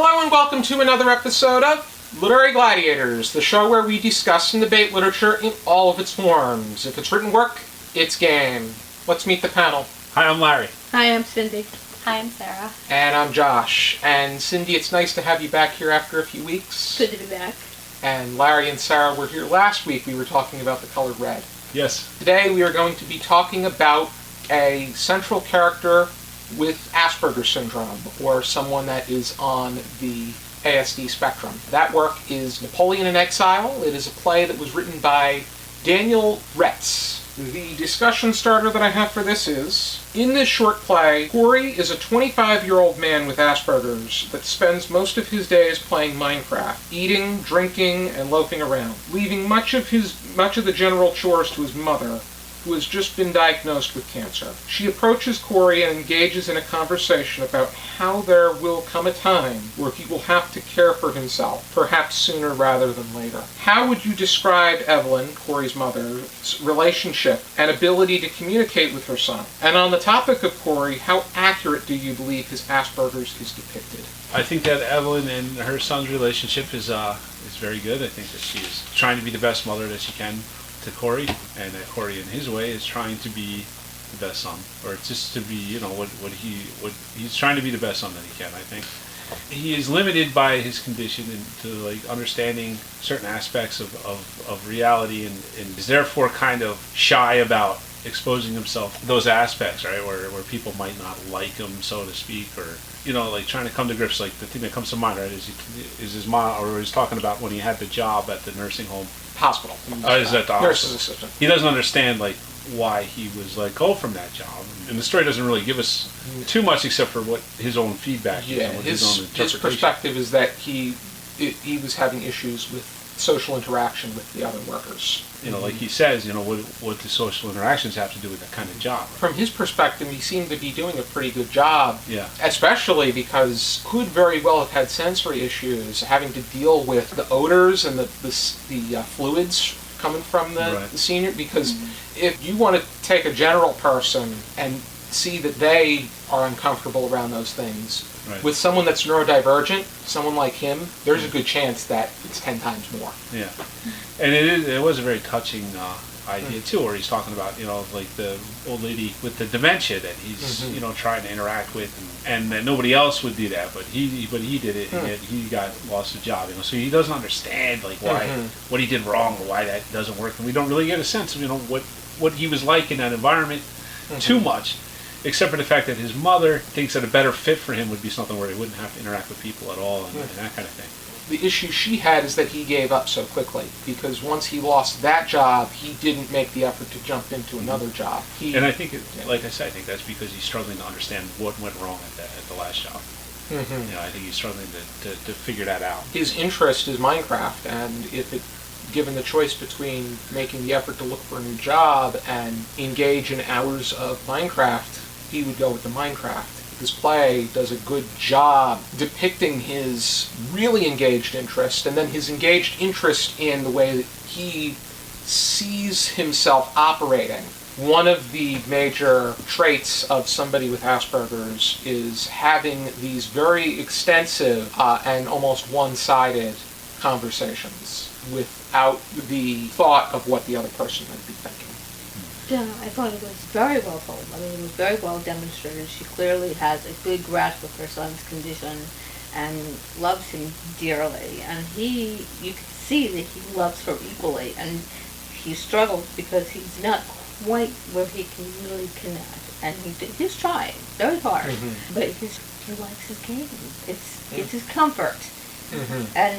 Hello and welcome to another episode of Literary Gladiators, the show where we discuss and debate literature in all of its forms. If it's written work, it's game. Let's meet the panel. Hi, I'm Larry. Hi, I'm Cyndi. Hi, I'm Sarah. And I'm Josh. And Cyndi, it's nice to have you back here after a few weeks. Good to be back. And Larry and Sarah were here last week. We were talking about the color red. Yes. Today we are going to be talking about a central character with Asperger's syndrome, or someone that is on the ASD spectrum. That work is Napoleon in Exile. It is a play that was written by Daniel Reitz. The discussion starter that I have for this is, in this short play, Corey is a 25-year-old man with Asperger's that spends most of his days playing Minecraft, eating, drinking, and loafing around, leaving much of the general chores to his mother, who has just been diagnosed with cancer. She approaches Corey and engages in a conversation about how there will come a time where he will have to care for himself, perhaps sooner rather than later. How would you describe Evelyn, Corey's mother's relationship and ability to communicate with her son? And on the topic of Corey, how accurate do you believe his Asperger's is depicted? I think that Evelyn and her son's relationship is very good. I think that she's trying to be the best mother that she can to Corey, and that Corey in his way is trying to be the best son, or just to be, what he's trying to be the best son that he can. I think he is limited by his condition into understanding certain aspects of reality, and is therefore kind of shy about exposing himself to those aspects, right, where people might not like him, so to speak, or trying to come to grips. Like the thing that comes to mind, right, is his mom, or he's talking about when he had the job at the nursing home. Hospital. Is that the hospital? Nurse's assistant. He doesn't understand why he was let go from that job, and the story doesn't really give us too much except for what his own feedback is, and what his own interpretation. His perspective is that he was having issues with social interaction with the other workers. Like he says, what the social interactions have to do with that kind of job. From his perspective, he seemed to be doing a pretty good job. Yeah. Especially because could very well have had sensory issues, having to deal with the odors and the fluids coming from the senior. Because if you want to take a general person and see that they are uncomfortable around those things, with someone that's neurodivergent, someone like him, there's a good chance that it's 10 times more. Yeah. And it was a very touching idea too, where he's talking about, the old lady with the dementia that he's, trying to interact with, and that nobody else would do that, but he did it, and yet he lost his job, so he doesn't understand why, what he did wrong, or why that doesn't work, and we don't really get a sense of, what he was like in that environment too much. Except for the fact that his mother thinks that a better fit for him would be something where he wouldn't have to interact with people at all, and that kind of thing. The issue she had is that he gave up so quickly, because once he lost that job, he didn't make the effort to jump into another job. And I think, like I said, I think that's because he's struggling to understand what went wrong at the last job. I think he's struggling to figure that out. His interest is Minecraft, and given the choice between making the effort to look for a new job and engage in hours of Minecraft, he would go with the Minecraft. This play does a good job depicting his really engaged interest, and then his engaged interest in the way that he sees himself operating. One of the major traits of somebody with Asperger's is having these very extensive and almost one-sided conversations without the thought of what the other person might be thinking. Yeah, I thought it was very well told. I mean, it was very well demonstrated. She clearly has a good grasp of her son's condition and loves him dearly. And you can see that he loves her equally. And he struggles because he's not quite where he can really connect. And he's trying very hard. But he likes his game. It's his comfort. And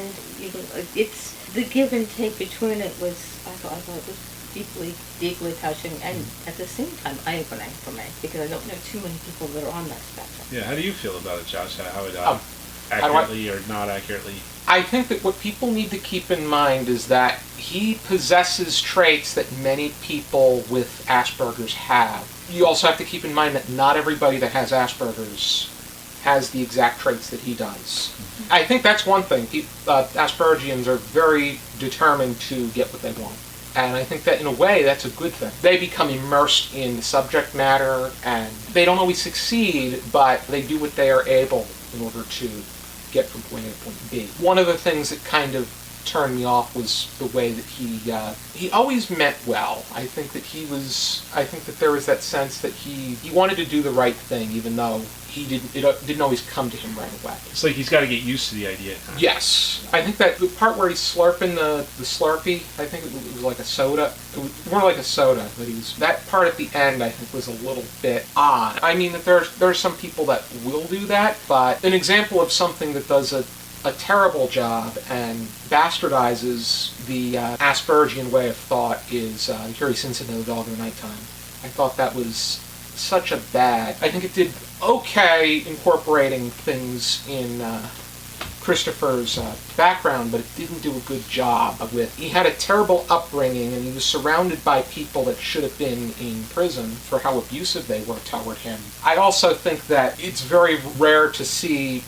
it's the give and take between it was, I thought it was deeply, deeply touching, and at the same time eye-opening for me, because I don't know too many people that are on that spectrum. Yeah, how do you feel about it, Josh? How it accurately or not accurately? I think that what people need to keep in mind is that he possesses traits that many people with Asperger's have. You also have to keep in mind that not everybody that has Asperger's has the exact traits that he does. I think that's one thing. Aspergians are very determined to get what they want. And I think that in a way that's a good thing. They become immersed in the subject matter, and they don't always succeed, but they do what they are able in order to get from point A to point B. One of the things that kind of turned me off was the way that he always meant well. I think that there was that sense that he wanted to do the right thing, even though it didn't always come to him right away. It's like he's got to get used to the idea. Yes. I think that the part where he's slurping the Slurpee, I think it was like a soda. It was more like a soda, but that part at the end, I think, was a little bit odd. I mean, that there are some people that will do that, but an example of something that does a terrible job and bastardizes the Aspergian way of thought is Here He Sings Into the Dog in the Nighttime. I thought that was such a bad... I think it did okay incorporating things in Christopher's background, but it didn't do a good job with... He had a terrible upbringing, and he was surrounded by people that should have been in prison for how abusive they were toward him. I also think that it's very rare to see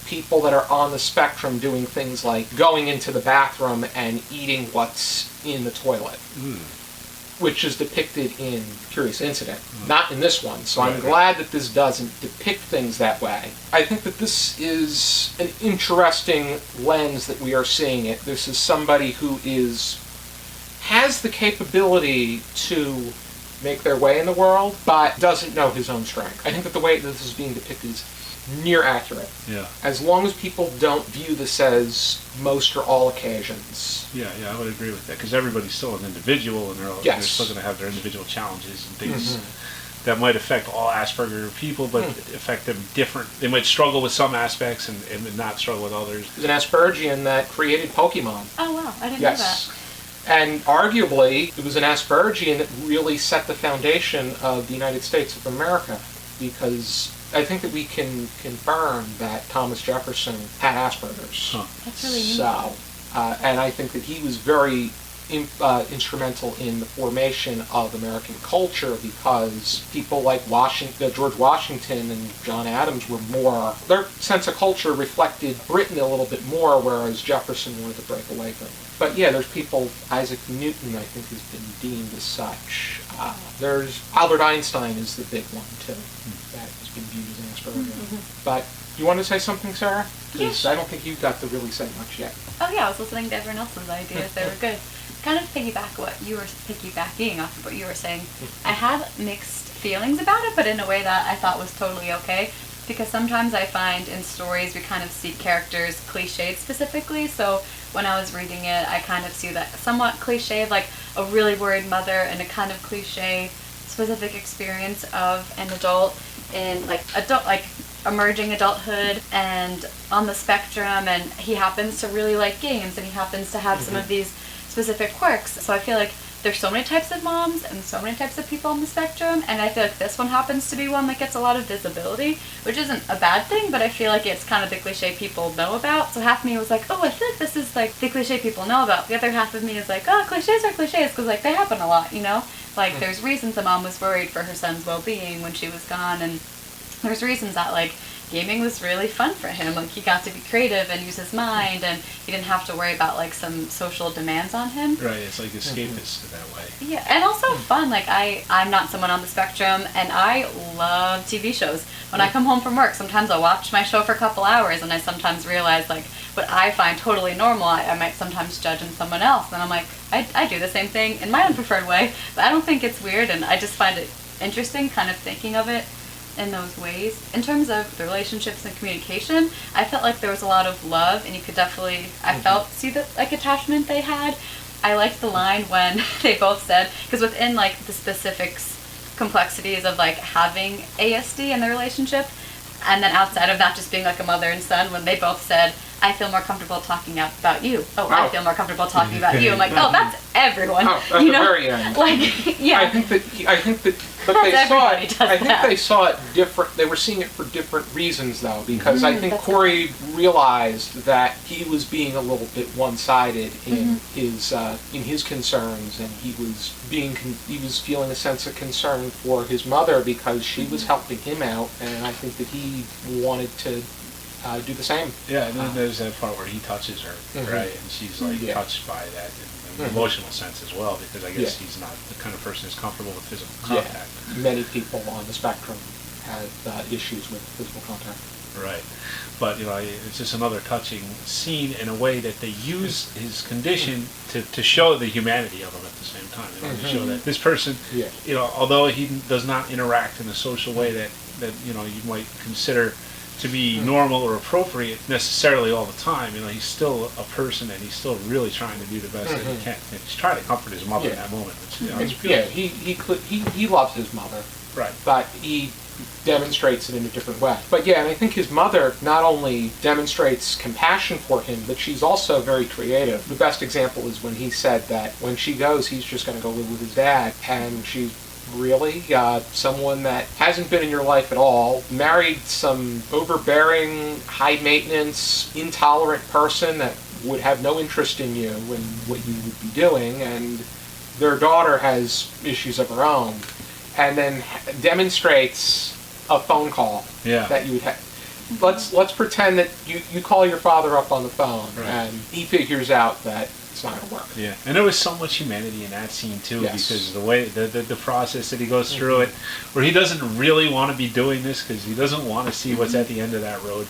people that are on the spectrum doing things like going into the bathroom and eating what's in the toilet, which is depicted in Curious Incident, not in this one. So I'm glad that this doesn't depict things that way. I think that this is an interesting lens that we are seeing it. This is somebody who has the capability to make their way in the world, but doesn't know his own strength. I think that the way that this is being depicted is near accurate. Yeah. As long as people don't view this as most or all occasions. Yeah, I would agree with that, because everybody's still an individual, and they're still going to have their individual challenges and things that might affect all Asperger people, but affect them different. They might struggle with some aspects and not struggle with others. There's an Aspergian that created Pokemon. Oh wow, I didn't know that. And arguably, it was an Aspergian that really set the foundation of the United States of America, because I think that we can confirm that Thomas Jefferson had Asperger's. That's really neat. So, and I think that he was very instrumental in the formation of American culture, because people like George Washington and John Adams were more, their sense of culture reflected Britain a little bit more, whereas Jefferson wanted to break away from it. But yeah, there's people, Isaac Newton, I think, has been deemed as such. There's Albert Einstein is the big one, too, that has been viewed as an Asperger. But you want to say something, Sarah? Because I don't think you got to really say much yet. Oh yeah, I was listening to everyone else's ideas. They were good. Kind of piggybacking off of what you were saying. I had mixed feelings about it, but in a way that I thought was totally okay. Because sometimes I find in stories we kind of see characters cliched specifically. So when I was reading it, I kind of see that somewhat cliched, like a really worried mother, and a kind of cliche specific experience of an adult in like emerging adulthood and on the spectrum, and he happens to really like games, and he happens to have some of these specific quirks. So I feel like there's so many types of moms and so many types of people on the spectrum, and I feel like this one happens to be one that gets a lot of visibility, which isn't a bad thing, but I feel like it's kind of the cliche people know about. So half of me was like, oh, I feel like this is like the cliche people know about. The other half of me is like, oh, cliches are cliches, because like they happen a lot, you know? Like there's reasons a mom was worried for her son's well-being when she was gone, and there's reasons that like gaming was really fun for him. Like he got to be creative and use his mind, and he didn't have to worry about like some social demands on him. Right, it's like escapist that way. Yeah, and also fun. Like I'm not someone on the spectrum, and I love TV shows. When I come home from work, sometimes I'll watch my show for a couple hours, and I sometimes realize like what I find totally normal, I might sometimes judge in someone else, and I'm like, I do the same thing in my own preferred way, but I don't think it's weird, and I just find it interesting kind of thinking of it in those ways. In terms of the relationships and communication, I felt like there was a lot of love, and you could definitely, see the like attachment they had. I liked the line when they both said, because within like the specifics, complexities of like having ASD in the relationship, and then outside of that just being like a mother and son, when they both said, I feel more comfortable talking about you. I feel more comfortable talking about you. I'm like, oh, that's everyone. At the very end. Like, yeah. I think that, but they saw it different. They were seeing it for different reasons, though, because I think Corey realized that he was being a little bit one-sided in his concerns, and he was feeling a sense of concern for his mother because she was helping him out, and I think that he wanted to do the same. Yeah, and then there's that part where he touches her, right, and she's like touched by that in an emotional sense as well, because I guess he's not the kind of person who's comfortable with physical contact. Many people on the spectrum have issues with physical contact. Right. But, it's just another touching scene in a way that they use his condition to show the humanity of him at the same time. To show that this person, although he does not interact in a social way that you might consider to be normal or appropriate necessarily all the time, he's still a person, and he's still really trying to do the best that he can. And he's trying to comfort his mother in that moment. Which, he loves his mother. Right. But he demonstrates it in a different way. But and I think his mother not only demonstrates compassion for him, but she's also very creative. The best example is when he said that when she goes, he's just going to go live with his dad, and she's really someone that hasn't been in your life at all, married some overbearing, high-maintenance, intolerant person that would have no interest in you and what you would be doing, and their daughter has issues of her own, and then demonstrates a phone call that you would have. Let's pretend that you call your father up on the phone, and he figures out that it's not going to work. Yeah, and there was so much humanity in that scene too, because the way the process that he goes through it, where he doesn't really want to be doing this because he doesn't want to see what's at the end of that road,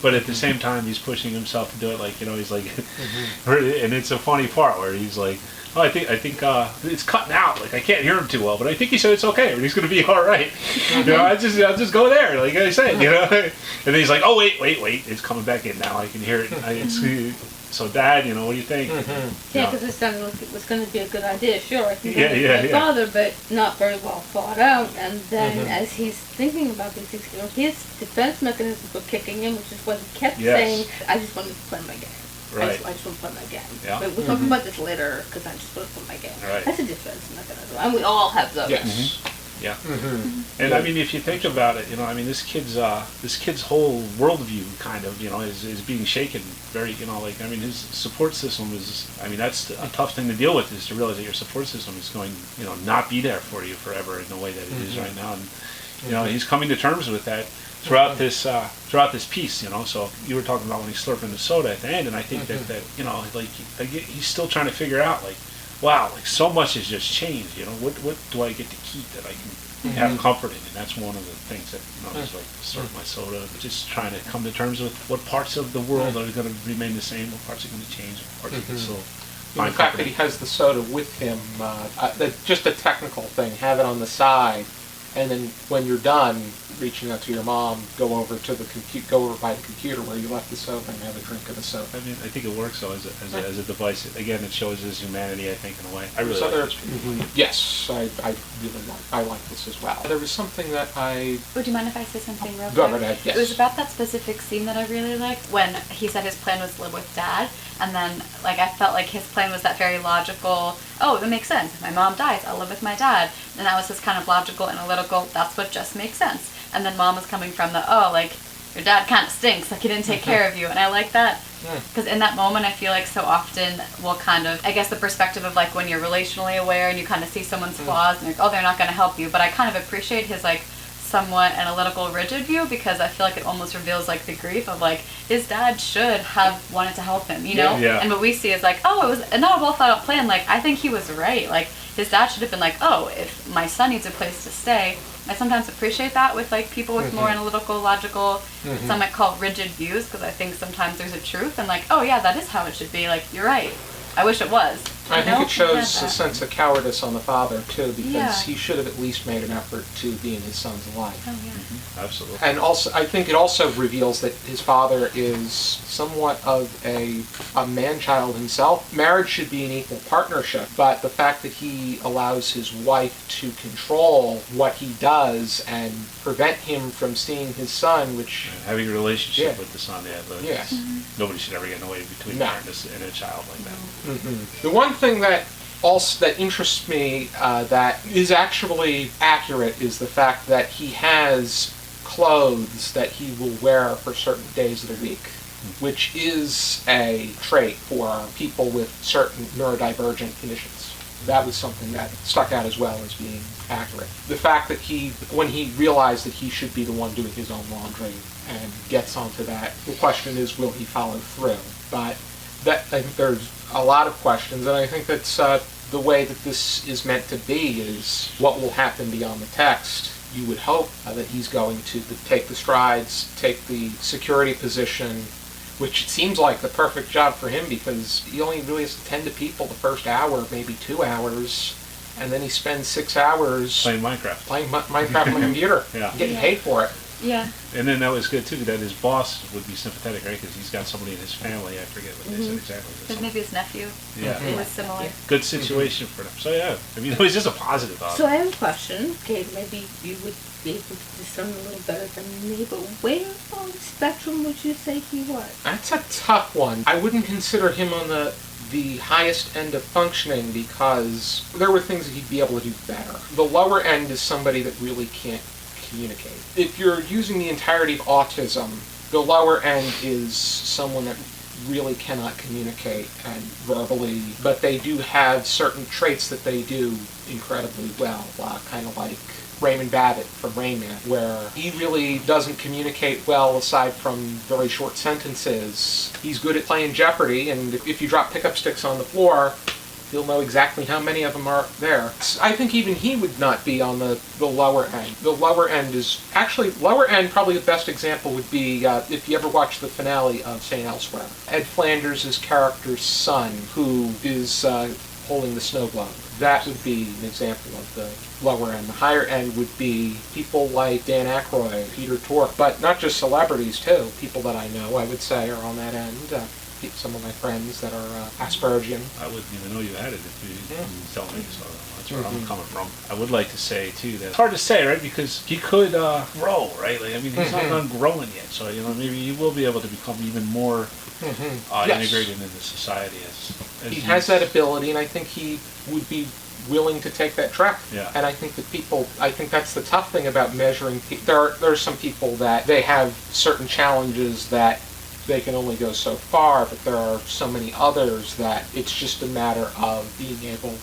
but at the same time he's pushing himself to do it. Like he's like, and it's a funny part where he's like, oh, I think it's cutting out. Like I can't hear him too well, but I think he said it's okay. He's going to be all right. I'll just go there, like I said. And then he's like, oh wait, it's coming back in now. I can hear it. So, Dad, what do you think? Yeah, because this time it was going to be a good idea. Sure, I think my father, but not very well thought out. And then as he's thinking about these things, his defense mechanisms were kicking in, which is what he kept saying. I just wanted to play my game. Right. I just want to play my game. Yeah. But we'll talk about this later, because I just want to play my game. Right. That's a defense mechanism, and we all have those. Yes. Yeah. And I mean, if you think about it, this kid's whole worldview kind of, is being shaken very, his support system is, that's a tough thing to deal with, is to realize that your support system is going, not be there for you forever in the way that it is right now. And, he's coming to terms with that throughout this piece, So you were talking about when he's slurping the soda at the end, and I think that he's still trying to figure out, wow, so much has just changed. What do I get to keep that I can have comfort in? And that's one of the things that is like slurp my soda. Just trying to come to terms with what parts of the world are going to remain the same, what parts are going to change, what parts are going to still. The fact that he has the soda with him, just a technical thing. Have it on the side. And then when you're done reaching out to your mom, go over by the computer where you left the soda and have a drink of the soda. I think it works though as a device. Again, it shows his humanity. I think in a way. I really like this. Yes, I like this as well. There was something that Would you mind if I say something real quick? Go right ahead. Yes. It was about that specific scene that I really liked when he said his plan was to live with Dad, and then I felt like his plan was that very logical. Oh, it makes sense. If my mom dies, I'll live with my dad. And that was his kind of logical, analytical, that's what just makes sense. And then Mom was coming from your dad kind of stinks, he didn't take care of you. And I like that, because in that moment I feel like so often we'll kind of, I guess the perspective of when you're relationally aware and you kind of see someone's flaws and they're not going to help you. But I kind of appreciate his somewhat analytical, rigid view, because I feel like it almost reveals the grief of his dad should have wanted to help him, Yeah. And what we see is it was not a well thought out plan. I think he was right. His dad should have been if my son needs a place to stay. I sometimes appreciate that with people with more analytical, logical, some might call rigid views, because I think sometimes there's a truth and oh yeah, that is how it should be. You're right. I wish it was. I think it shows a sense of cowardice on the father, too, because he should have at least made an effort to be in his son's life. Oh, yeah. Absolutely. And also, I think it also reveals that his father is somewhat of a man-child himself. Marriage should be an equal partnership, but the fact that he allows his wife to control what he does and prevent him from seeing his son, which... having a relationship with the son, nobody should ever get in the way between a parent and a child like that. The one thing that interests me that is actually accurate is the fact that he has clothes that he will wear for certain days of the week, which is a trait for people with certain neurodivergent conditions. That was something that stuck out as well as being accurate. The fact that when he realized that he should be the one doing his own laundry and gets onto that, the question is, will he follow through? But I think there's a lot of questions, and I think that's the way that this is meant to be, is what will happen beyond the text. you would hope that he's going to take the strides, take the security position, which seems like the perfect job for him because he only really has to tend to people the first hour, maybe 2 hours, and then he spends 6 hours Playing Minecraft. Minecraft on the computer, Yeah. getting paid for it. Yeah. And then that was good too that his boss would be sympathetic, right? Because he's got somebody in his family. I forget what they said exactly. Because maybe his nephew Yeah. was similar. Yeah. Good situation for them. So yeah, I mean, it was just a positive. So I have a question. Okay, maybe you would be able to discern a little better than me, but where on the spectrum would you say he was? That's a tough one. I wouldn't consider him on the highest end of functioning because there were things that he'd be able to do better. The lower end is somebody that really can't communicate. If you're using the entirety of autism, the lower end is someone that really cannot communicate and verbally, but they do have certain traits that they do incredibly well, kind of like Raymond Babbitt from Rain Man, where he really doesn't communicate well aside from very short sentences. He's good at playing Jeopardy, and if you drop pickup sticks on the floor, you'll know exactly how many of them are there. I think even he would not be on the lower end. The lower end is, actually, lower end, probably the best example would be if you ever watch the finale of St. Elsewhere. Ed Flanders' character's son, who is holding the snow globe. That would be an example of the lower end. The higher end would be people like Dan Aykroyd, Peter Tork, but not just celebrities too. People that I know, I would say, are on that end. Some of my friends that are Aspergian. I wouldn't even know you had it if you didn't tell me, so that's where I'm coming from. I would like to say, too, that it's hard to say, right, because he could grow, right? Like, I mean, he's not done growing yet, so, maybe he will be able to become even more integrated into society as he has that ability, and I think he would be willing to take that track. Yeah. And I think that I think that's the tough thing about measuring people. There are some people that they have certain challenges that they can only go so far, but there are so many others that it's just a matter of being able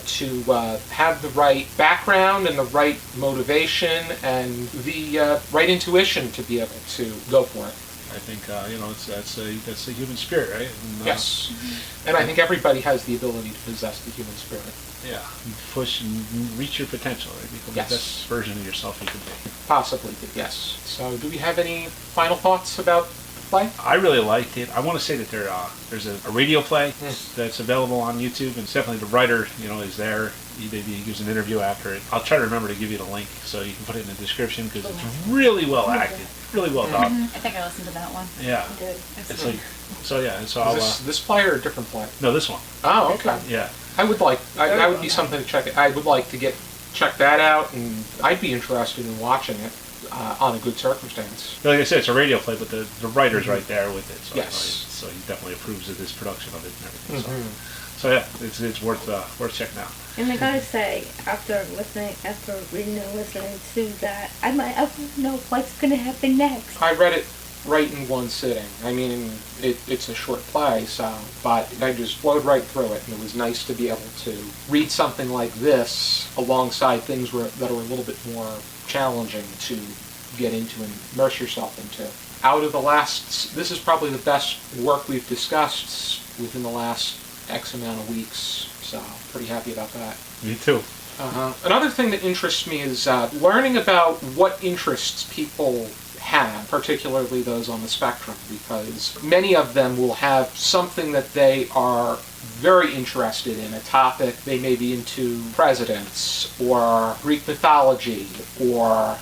to have the right background and the right motivation and the right intuition to be able to go for it. I think that's the human spirit, right? And, yes, and I think everybody has the ability to possess the human spirit. Yeah, push and reach your potential, right? Become the best version of yourself you can be. Possibly, yes. So, do we have any final thoughts about the play? I really liked it. I want to say that there's a radio play that's available on YouTube, and it's definitely the writer, is there. He gives an interview after it. I'll try to remember to give you the link so you can put it in the description because it's really well acted, really well done. I think I listened to that one. Yeah, it's like so. Yeah, and so This play or a different play? No, this one. Oh, okay. Yeah. I would like. I would be something to check it. I would like to check that out, and I'd be interested in watching it on a good circumstance. Like I said, it's a radio play, but the writer's right there with it. So, yes. So he definitely approves of this production of it and everything. So yeah, it's worth checking out. And I gotta say, after reading and listening to that, I might know what's gonna happen next. I read it right in one sitting. I mean, it's a short play, but I just flowed right through it, and it was nice to be able to read something like this alongside things that are a little bit more challenging to get into and immerse yourself into. This is probably the best work we've discussed within the last X amount of weeks, so pretty happy about that. Me too. Another thing that interests me is learning about what interests people have, particularly those on the spectrum, because many of them will have something that they are very interested in, a topic. They may be into presidents or Greek mythology or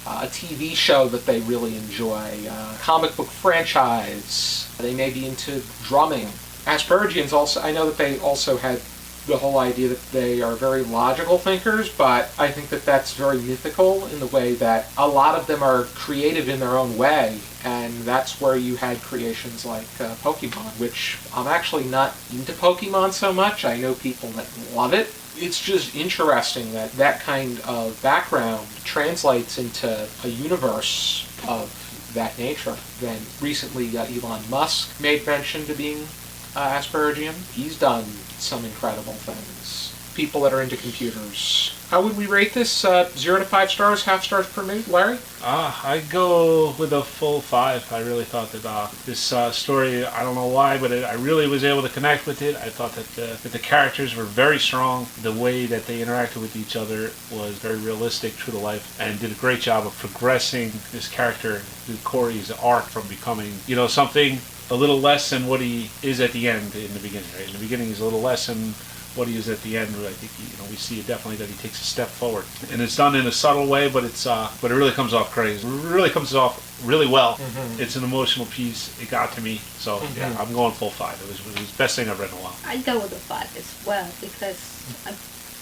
a TV show that they really enjoy, a comic book franchise. They may be into drumming. Aspergians also, I know that they also had the whole idea that they are very logical thinkers, but I think that that's very mythical in the way that a lot of them are creative in their own way, and that's where you had creations like Pokemon, which I'm actually not into Pokemon so much. I know people that love it. It's just interesting that that kind of background translates into a universe of that nature. Then recently Elon Musk made mention to being Aspergian. He's done some incredible things. People that are into computers. How would we rate this? 0 to 5 stars, half stars per minute, Larry? I go with a full 5. I really thought that this story, I don't know why, but I really was able to connect with it. I thought that the characters were very strong. The way that they interacted with each other was very realistic, true to life, and did a great job of progressing this character, Corey's arc, from becoming, something a little less than what he is at the end in the beginning. Right? In the beginning, he's a little less than what he is at the end. I think we see definitely that he takes a step forward, and it's done in a subtle way, but it really comes off great. It really comes off really well. Mm-hmm. It's an emotional piece. It got to me, so yeah, I'm going full 5. It was the best thing I've read in a while. I'd go with a 5 as well because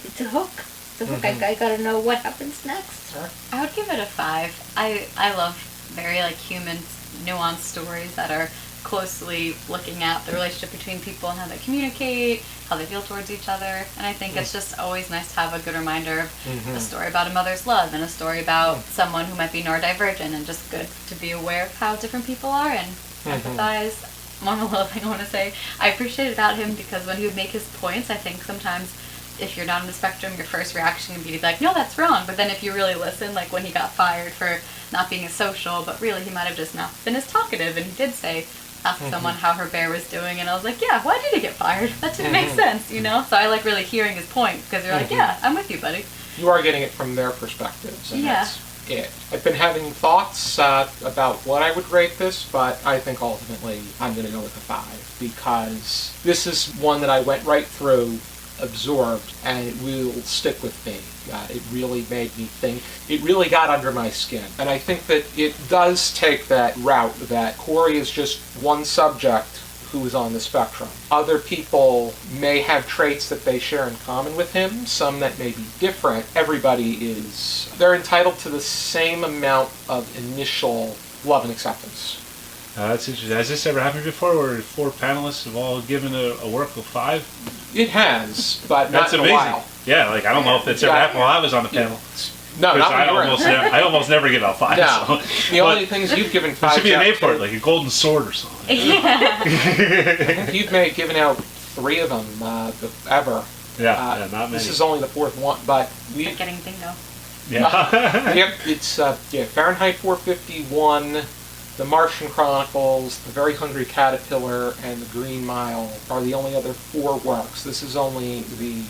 it's a hook. It's a hook. I gotta know what happens next. I would give it a 5. I love very human, nuanced stories that are closely looking at the relationship between people and how they communicate, how they feel towards each other. And I think it's just always nice to have a good reminder of a story about a mother's love and a story about someone who might be neurodivergent, and just good to be aware of how different people are and empathize. One little thing I want to say, I appreciate about him because when he would make his points, I think sometimes if you're not on the spectrum, your first reaction would be like, no, that's wrong. But then if you really listen, like when he got fired for not being as social, but really he might have just not been as talkative, and he did say, ask someone how her bear was doing, and I was like, yeah, why did he get fired? That didn't make sense, So I like really hearing his point, because you're like, yeah, I'm with you, buddy. You are getting it from their perspectives, and that's it. I've been having thoughts about what I would rate this, but I think ultimately I'm going to go with a 5, because this is one that I went right through, absorbed, and it will stick with me. It really made me think. It really got under my skin. And I think that it does take that route that Corey is just one subject who is on the spectrum. Other people may have traits that they share in common with him, some that may be different. They're entitled to the same amount of initial love and acceptance. That's interesting. Has this ever happened before, where 4 panelists have all given a work of 5? It has, but not in a while. Yeah, I don't know if it's ever happened while I was on the panel. No, not I almost never give out 5. No. So. The only things you've given 5. There should be a name for it, like a golden sword or something. Yeah. I think you've given out 3 of them ever. Yeah, not many. This is only the 4th one, but we. You're getting bingo. Yeah. Yep, it's Fahrenheit 451. The Martian Chronicles, The Very Hungry Caterpillar, and The Green Mile are the only other 4 works. This is only the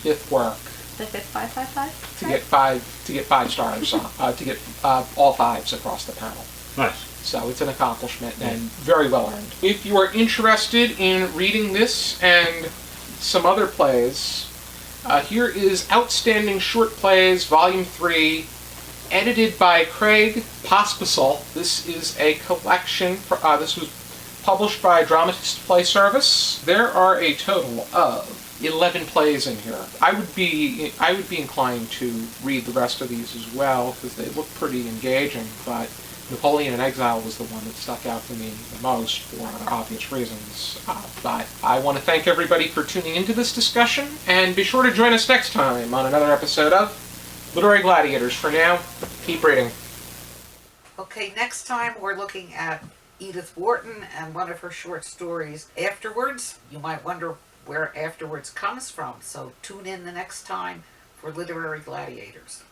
5th work. The 5th 555? To get 5 stars, to get all 5s across the panel. Nice. So it's an accomplishment and very well earned. If you are interested in reading this and some other plays, here is Outstanding Short Plays, Volume 3, edited by Craig Pospisil. This is a collection. This was published by Dramatist Play Service. There are a total of 11 plays in here. I would be inclined to read the rest of these as well because they look pretty engaging. But Napoleon and Exile was the one that stuck out to me the most for obvious reasons. But I want to thank everybody for tuning into this discussion, and be sure to join us next time on another episode of Literary Gladiators. For now, keep reading. Okay, next time we're looking at Edith Wharton and one of her short stories, Afterwards. You might wonder where Afterwards comes from, so tune in the next time for Literary Gladiators.